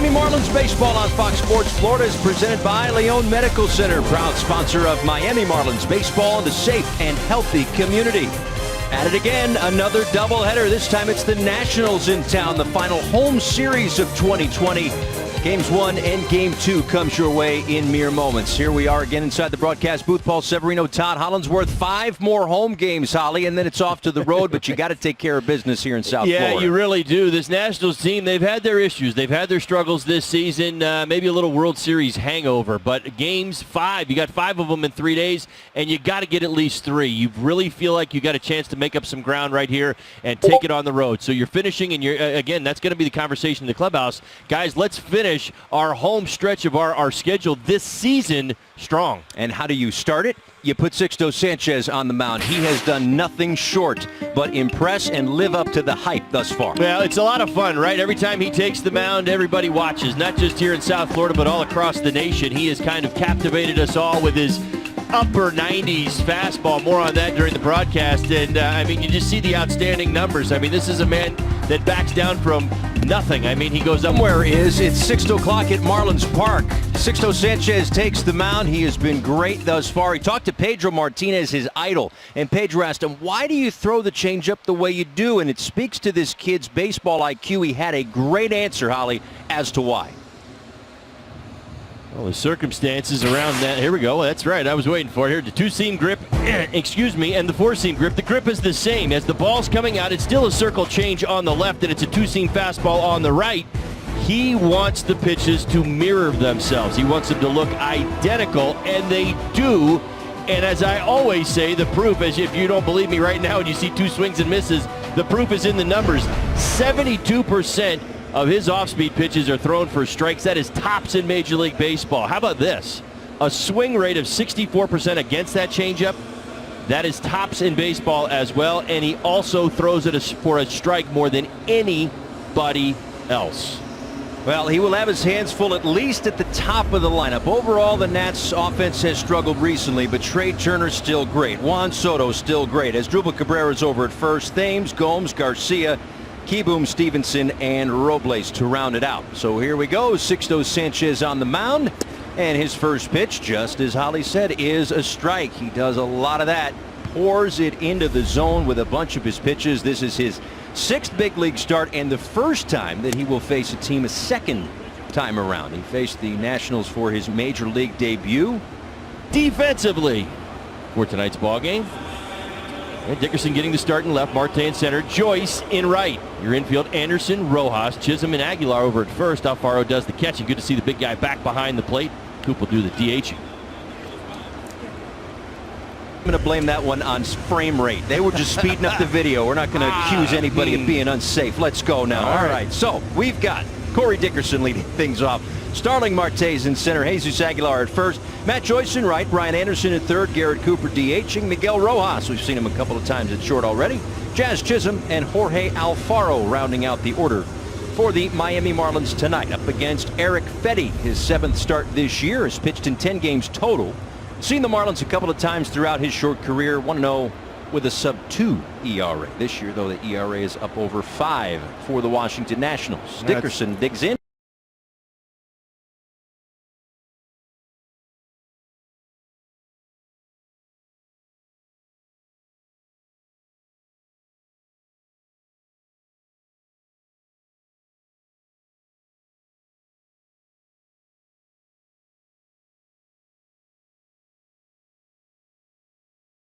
Miami Marlins baseball on Fox Sports Florida is presented by Leon Medical Center, proud sponsor of Miami Marlins baseball and a safe and healthy community. At it again, another doubleheader. This time it's the Nationals in town, the final home series of 2020. Games 1 and Game 2 comes your way in mere moments. Here we are again inside the broadcast booth. Paul Severino, Todd Hollandsworth. 5 more home games, Holly, and then it's off to the road, but you got to take care of business here in South Florida. Yeah, you really do. This Nationals team, they've had their issues. They've had their struggles this season, maybe a little World Series hangover, but games 5, you got 5 of them in 3 days, and you got to get at least 3. You really feel like you got a chance to make up some ground right here and take it on the road. So you're finishing, and you're again, that's going to be the conversation in the clubhouse. Guys, let's finish our home stretch of our schedule this season strong. And how do you start it? You put Sixto Sanchez on the mound. He has done nothing short but impress and live up to the hype thus far. Well, it's a lot of fun, right? Every time he takes the mound, everybody watches, not just here in South Florida, but all across the nation. He has kind of captivated us all with his upper 90s fastball. More on that during the broadcast. And, I mean, you just see the outstanding numbers. I mean, this is a man that backs down from nothing. I mean, he goes up. Where is it's 6 o'clock at Marlins Park. Sixto Sanchez takes the mound. He has been great thus far. He talked to Pedro Martinez, his idol, and Pedro asked him, why do you throw the changeup the way you do? And it speaks to this kid's baseball IQ. He had a great answer, Holly, as to why. Well, the circumstances around that. Here we go. That's right. I was waiting for it. Here, the 2-seam grip, excuse me, and the 4-seam grip. The grip is the same. As the ball's coming out, it's still a circle change on the left, and it's a 2-seam fastball on the right. He wants the pitches to mirror themselves. He wants them to look identical, and they do. And as I always say, the proof, as if you don't believe me right now and you see 2 swings and misses, the proof is in the numbers. 72% of his off-speed pitches are thrown for strikes. That is tops in Major League Baseball. How about this? A swing rate of 64% against that changeup. That is tops in baseball as well, and he also throws it for a strike more than anybody else. Well, he will have his hands full at least at the top of the lineup. Overall, the Nats offense has struggled recently, but Trey Turner's still great. Juan Soto's still great. Asdrubal Cabrera's over at first. Thames, Gomes, Garcia, Kieboom, Stevenson, and Robles to round it out. So here we go. Sixto Sanchez on the mound. And his first pitch, just as Holly said, is a strike. He does a lot of that. Pours it into the zone with a bunch of his pitches. This is his 6th big league start and the first time that he will face a team a second time around. He faced the Nationals for his Major League debut. Defensively for tonight's ball game. And Dickerson getting the start in left, Marte in center, Joyce in right. Your infield, Anderson, Rojas, Chisholm, and Aguilar over at first. Alfaro does the catching. Good to see the big guy back behind the plate. Coop will do the DHing. I'm going to blame that one on frame rate. They were just speeding up the video. We're not going to accuse anybody of being unsafe. Let's go now. All right. So we've got Corey Dickerson leading things off. Starling Marte's in center, Jesus Aguilar at first, Matt Joyce in right, Brian Anderson at third, Garrett Cooper DHing, Miguel Rojas, we've seen him a couple of times at short already, Jazz Chisholm, and Jorge Alfaro rounding out the order for the Miami Marlins tonight. Up against Eric Fetty, his 7th start this year, has pitched in 10 games total. Seen the Marlins a couple of times throughout his short career, 1-0 with a sub-2 ERA. This year, though, the ERA is up over 5 for the Washington Nationals. Dickerson digs in.